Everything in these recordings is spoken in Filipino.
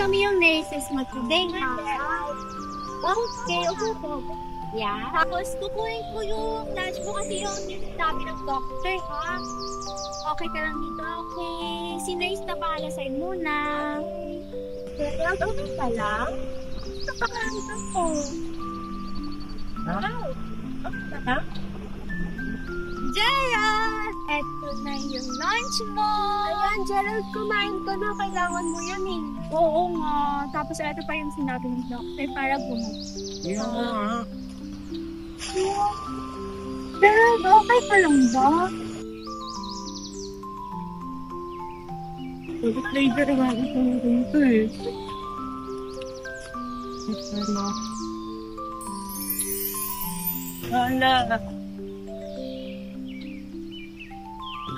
kami yung nurses mo today, ha? Okay, upo. Yeah. Tapos, kukunin ko yung lunch mo kasi yung sabi ng doctor, ha? Okay ka lang dito, okay? Si nurse na bahala sa'yo muna. Pero, okay ka lang? Napakaramdam ko. Wow! Okay ka lang? Gerald! Eto na yung lunch mo! Ayan, Gerald, kumain ka na. Kailangan mo yan eh. Oo nga. Tapos eto pa yung sinabi ng doctor para bumalik. Gerald, okay ka lang ba? Flavor nga ito dito eh. Hala.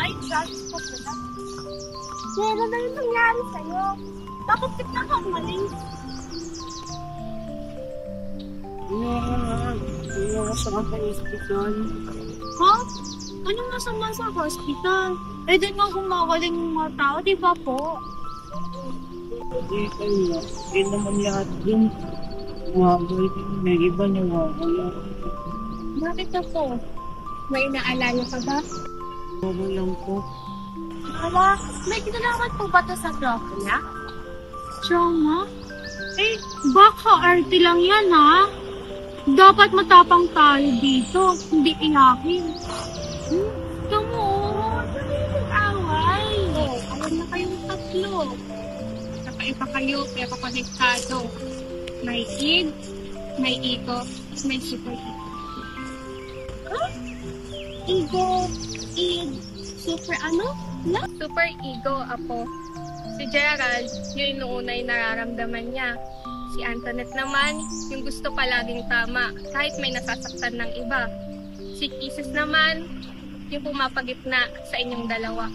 Ay, just ko pala. Pero na yung nangyari sa'yo. Bakit kita ka umalis? Hindi ako sa hospital. Ha? Anong masama sa hospital? Eh, din nga gumawaling yung mga tao, di ba po? Hindi kayo. Hindi naman lahat din. Umabay din. May iba nawawala. Bakit ako? May inaalala ka ba? Oo lang po. Wala. May kinalaman po ba ito sa trauma? Trauma? Eh, baka arte lang yan, ha? Dapat matapang tayo dito, hindi iyakin. Kamu, away. Oh, alam na kayong tatlo. Nakaiba kayo, pero konektado. May id, may ego, may super ego. Huh? Ego, id, super ano? No? Super ego, apo. Si Gerald, yun yung una yung nararamdaman niya. Si Antoinette naman, yung gusto palaging tama, kahit may nasasaktan ng iba. Si Kisses naman, yung pumapagitna sa inyong dalawa.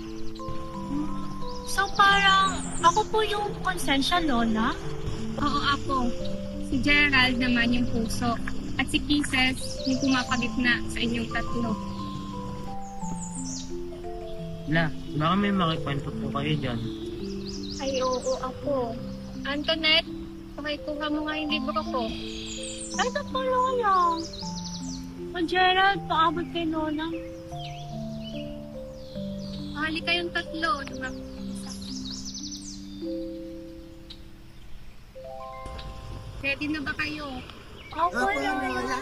So parang ako po yung konsensya, Lola? Oo, apo. Si Gerald naman yung puso. At si Kisses, yung pumapagitna sa inyong tatlo. La, baka may makikwento po kayo dyan. Ay, oo, apo. Antoinette, pakikuha mo nga yung libro ko. Ay, ito po, Lola. O Gerald, paabot kay Lola. Mahali kayong tatlo. Ready na ba kayo? Ako, Lola.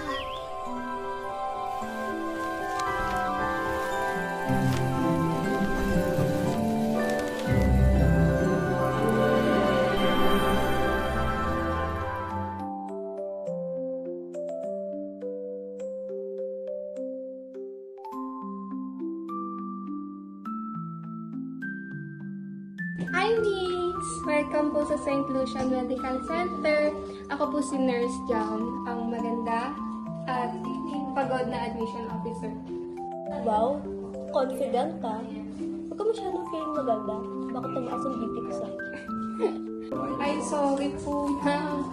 Hi, Miss! Welcome po sa St. Lucia Medical Center. Ako po si Nurse Jam, ang maganda at pagod na admission officer. Wow, confident ka. Huwag ka masyadong feeling maganda. Baka tumaas ang BP ko sa'yo. Ay, sorry po, ma'am.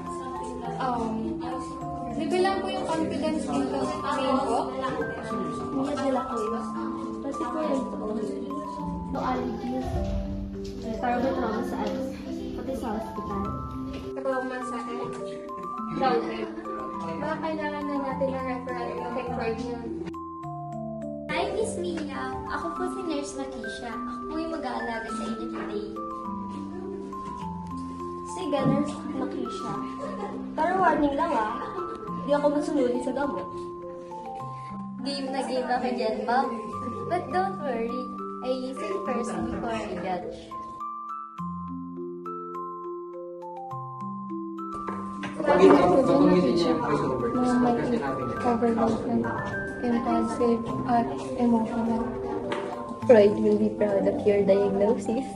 Libre lang po yung confidence dito. Ngayon po. Mga dala ko yun. Kasi po yun po. No allergies. Para may trauma sa ads. Pati sa hospital. Trauma sa head. Doubted. Baka kailangan na natin ng referral na record niya. Hi, Miss Mia. Ako po si Nurse Nakisha. Ako po yung mag-aalaga sa inyo today. Sige, Nurse Nakisha. Pero warning lang Hindi ako masunod sa gamot. Game na game ako dyan, ma'am. But don't worry. I think first before I judge. Sabi ko po dyan na-teacher na may overloadment, impulsive, at emotional. Freud will be proud of your diagnosis.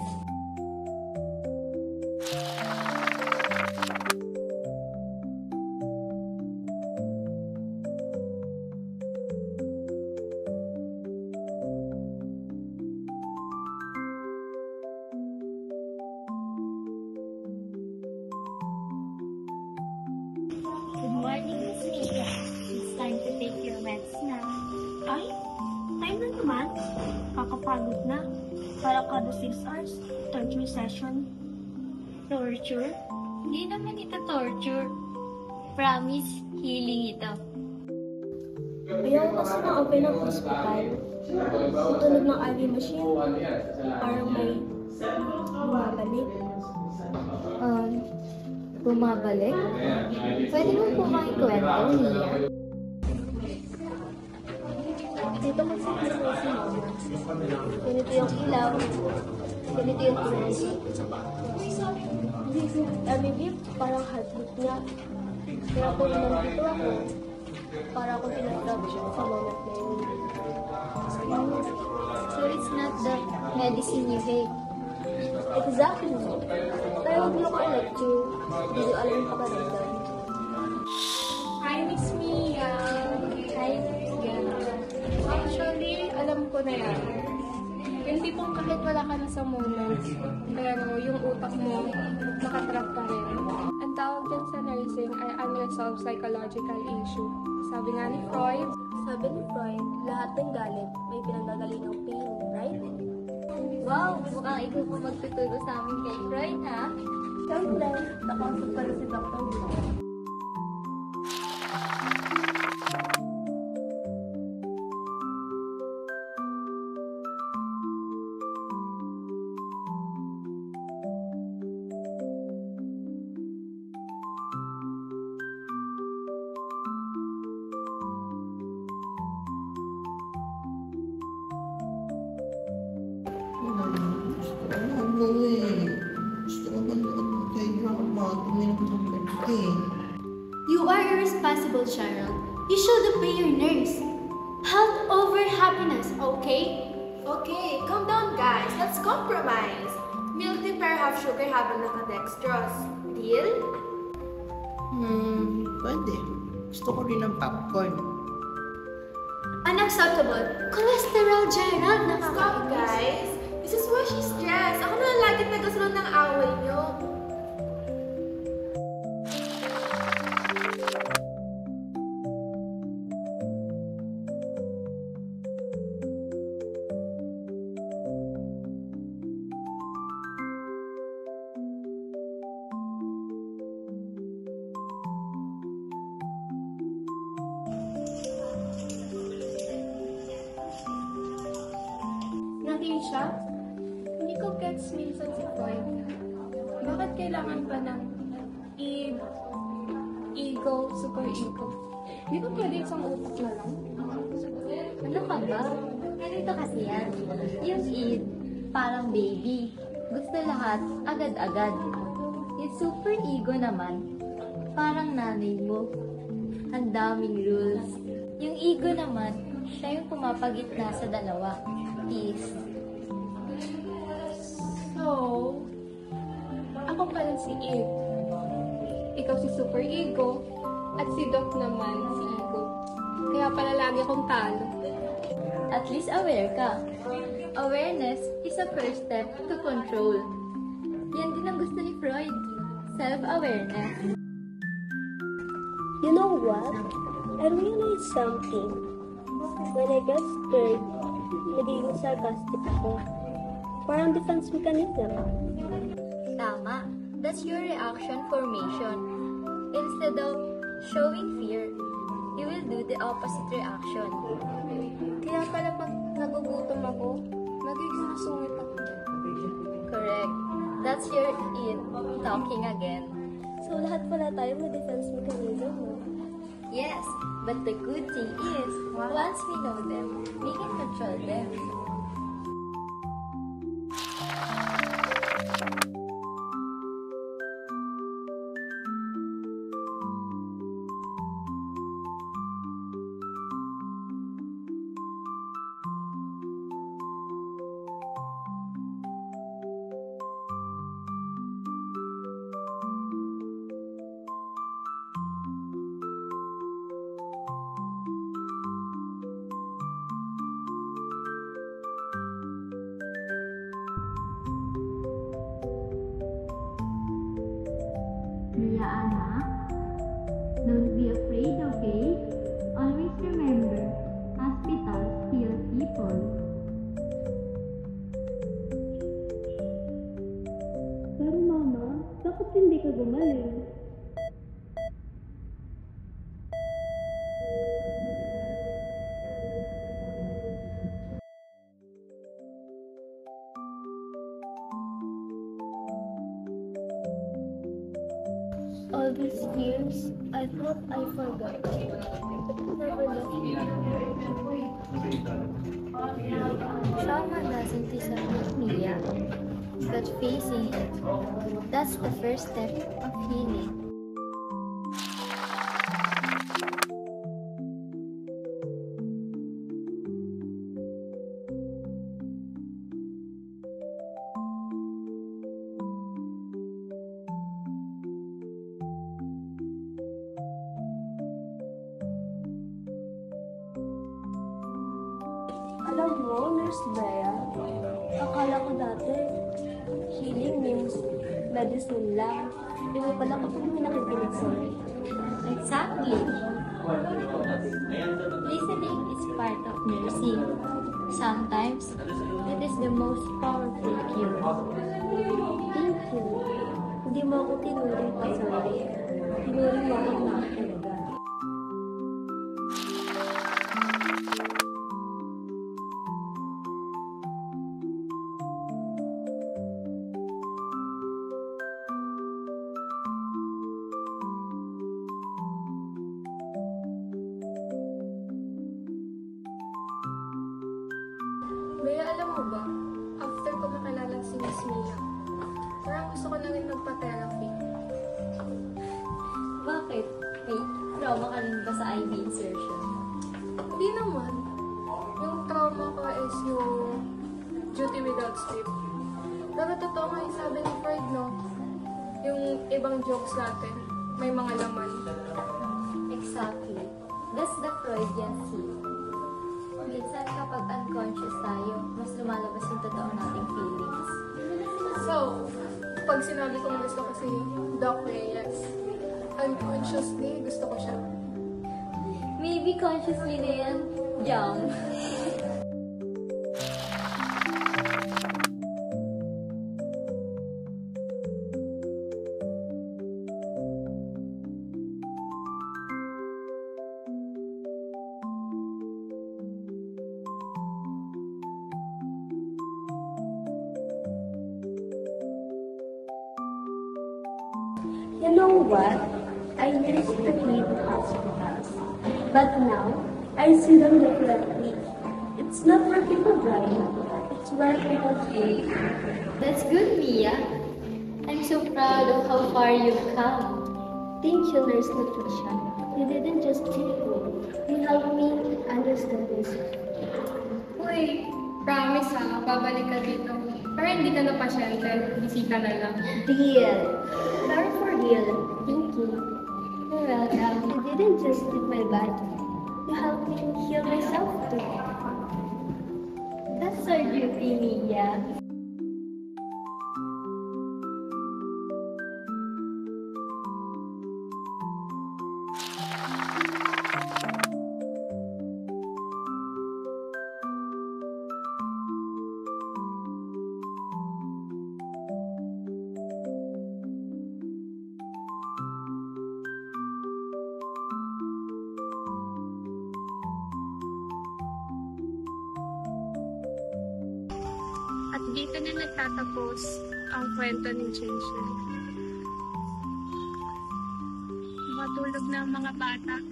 Good morning, Miss Mia. It's time to take your meds na. Ay, time na naman. Kakapagod na. Para kada 6 hours, torture session. Torture? Hindi naman ito torture. Promise, healing ito. Ayaw ko kasi na-open ng hospital. Tutunog ng IV machine. Parang may bumabalik. Bumabalik? Pwede mo po makikwento, Nia? Dito kasi kasi ganito yung ilaw. Ganito yung tunog. Maybe parang heartbeat niya. Kaya kung nandito ako, para akong tinatrap sa moment na yun. So it's not the medicine you hate. Exactly. Pero huwag niyo ko i-lecture. Hindi ko alam yung pakaramdam. Hi, Miss Mia! Hi, Diana. Actually, alam ko na yan. Yung tipong kahit wala ka na sa moment, pero yung utak mo, nakatrap pa rin. Ang tawag dyan sa nursing ay unresolved psychological issue. Sabi nga ni Freud, Sabi ni Freud, lahat ng galit may pinanggagaling ng pain, right? Wow, mukhang ikaw po magtuturo sa amin kay Freud, ha? Siyempre, nakausap pala si Dr. Dito. You are irresponsible, Sharon. You should obey your nurse. Health over happiness, okay? Okay, calm down guys. Let's compromise. Milk tea per half sugar habang naka-dextrose. Deal? Pwede. Gusto ko rin ng popcorn. Unacceptable. Cholesterol, Gerald. Stop guys. This is why she's stressed. Ako na lang lagi nagkasunod ng away niyo. Natisha, hindi ko gets minsan si Freud. Bakit kailangan pa ng id, ego, super ego? Di ba pwede isang utak na lang? Ano ka ba? Ganito kasi yan. Yung id, parang baby. Gusto lahat, agad-agad. Yung super ego naman, parang nanay mo. Ang daming rules. Yung ego naman, siya yung pumapagitna sa dalawa. Peace. So, ako pala si id. Ikaw si super ego, at si Doc naman si ego. Kaya pala lagi akong talo. At least aware ka. Awareness is a first step to control. Yan din ang gusto ni Freud. Self-awareness. You know what? I realized something. When I got scared, nagiging sarcastic ako. Parang defense mechanism. Tama. That's your reaction formation. Instead of showing fear, you will do the opposite reaction. Kaya pala pag nagugutom ako, nagiging masungit ako. Correct. That's your id talking again. So lahat pala tayo may defense mechanism, no? Yes, but the good thing is, once we know them, we can control them. Mia, anak, don't be afraid, okay? Always remember, hospitals heal people. Pero mama, bakit hindi ka gumaling. All these years, I thought I forgot. Never left me. Trauma doesn't disappear, Mia, but facing it, that's the first step of healing. Alam mo, Nurse Bea, akala ko dati, healing means medicine lang. Iba pala kapag may nakikinig sa'yo. Exactly. Listening is part of nursing. Sometimes, it is the most powerful cure. Thank you. Hindi mo ako tinuring pa, sorry. Tinuring mo ako na talaga. Maya, alam mo ba, after ko makilala si Miss Mia, parang gusto ko na rin magpa-therapy. Bakit? May trauma ka rin ba sa IV insertion? Hindi naman. Yung trauma ko is yung duty without sleep. Pero totoo nga yung sabi ni Freud, no? Yung ibang jokes natin, may mga laman. Exactly. That's the Freudian sleep. Minsan kapag unconscious tayo, mas lumalabas yung totoo nating feelings. So, pag sinabi kong gusto ko si Doc Reyes, unconsciously gusto ko siya. Maybe consciously na yan, Jam. You know what? I used to hate hospitals. But now, I see them differently. It's not where people die. It's where people heal. That's good, Mia. I'm so proud of how far you've come. Thank you, Nurse Natasha. You didn't just treat me. You helped me understand this. Uy, promise ha, babalik ka dito. Pero hindi ka na pasyente, bisita na lang. Deal. Sorry for real. Thank you. You're welcome. You didn't just treat my body. You helped me heal myself too. That's our duty, Mia. At dito na nagtatapos ang kwento ni Jason. Matulog na ang mga bata.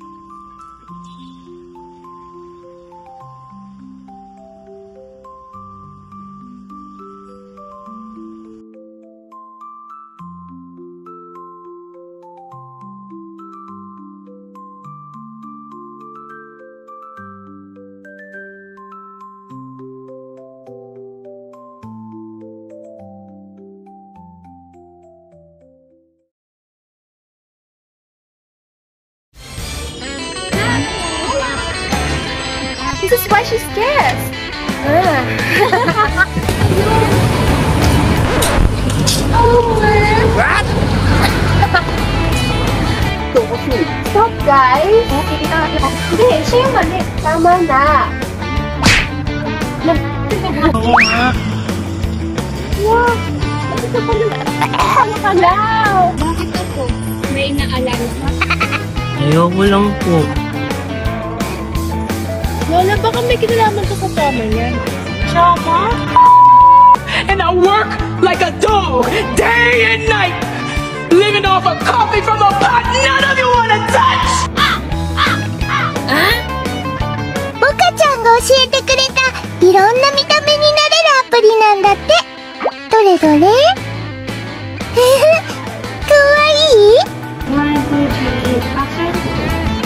This is why she's scared. Stop, guys. Hindi, siya yung mali. Tama na. Oo nga. Wow. Bakit ako? May inaalala ka? Ayoko lang po. Lola, baka may kinalaman ka sa tama niyan. Tsaka? And I work like a dog day and night, living off of coffee from a pot none of you wanna touch! モカちゃんが教えてくれたいろんな見た目になれるアプリなんだって。どれどれ？かわいい？ 1, 2, 3, action.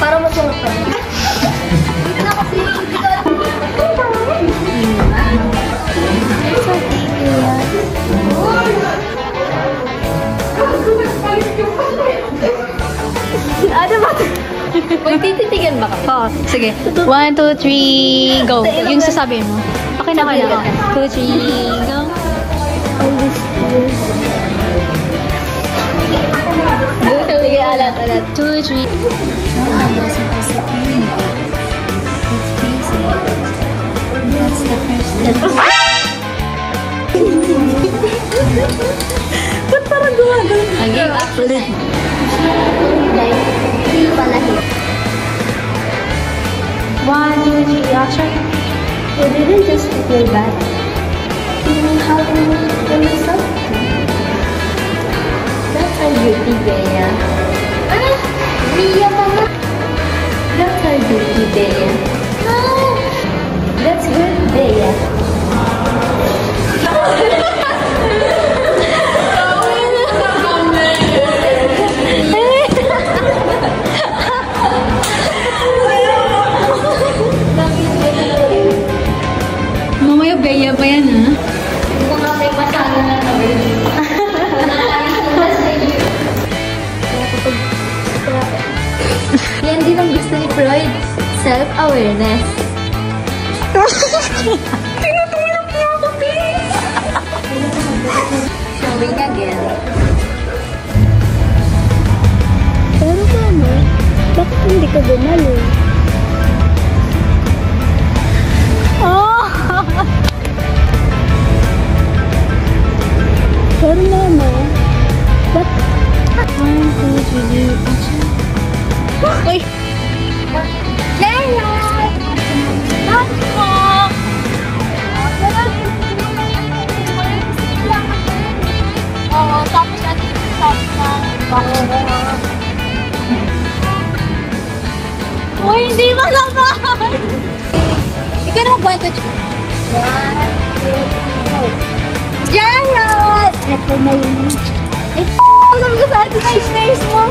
Para masuot ka. Dito na kasi. Ano ba? Magtititigan ba ka? Oo, sige. 1, 2, 3, go. Yung sasabihin mo. Okay na, okay na. 2, 3, go. Sige, alat. 2, 3. That's the first step. Ba't parang gumagano? Again, actually. Like, hindi pala hit. 1, 2, 3, action. You didn't just feel bad. You know how to feel yourself. That's our beauty, Bea. Mia, mama. That's our beauty, Bea. That's good, Bea. Mamaya Bea pa yan, ha? Kung nga may masala na naman. Yan din ang gusto ni Freud. Self-awareness. Tinutulog niya ako, please! Showing again. Pero mama, bakit hindi ka gumalo? Pero mama, bakit? 1, 2, 3, action. Uy! Oo, tapos natin sabi ng bako. Uy, hindi masama! Ikaw na mag-1, 2, 3. 1, 2, 3, go. Jared! Ito na yun. Eh, sabi ko sa atin na yung snares mo.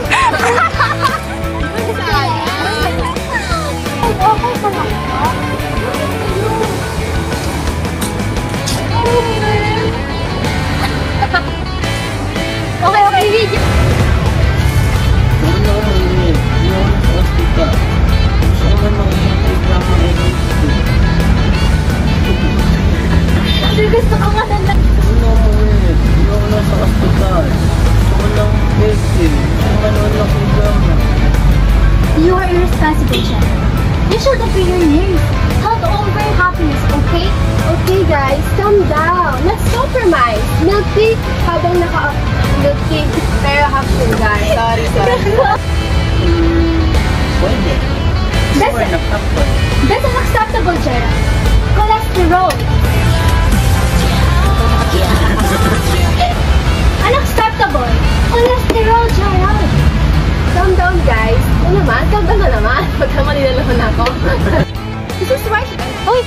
Okay pa lang ka? Okay, video. Wala ko yun. Hindi ako sa hospital. Gusto ko naman reklamo ng NHC. Kasi gusto ko nga na Wala ko yun. Hindi ako nasa hospital. Gusto ko lang medicine. Gusto ko naman lang reklamo. you are irresponsible, Sharon. You should obey your nerves. Health over happiness, okay? Okay guys, calm down. Let's compromise. Milk tea habang milk tea pero half sugar. Sorry. Pwede. That's unacceptable, Gerald. Cholesterol. Unacceptable. Cholesterol, Gerald. Calm down guys. Ano naman? Calm down na naman. Pagka maninalaman ako. This is why... Uy!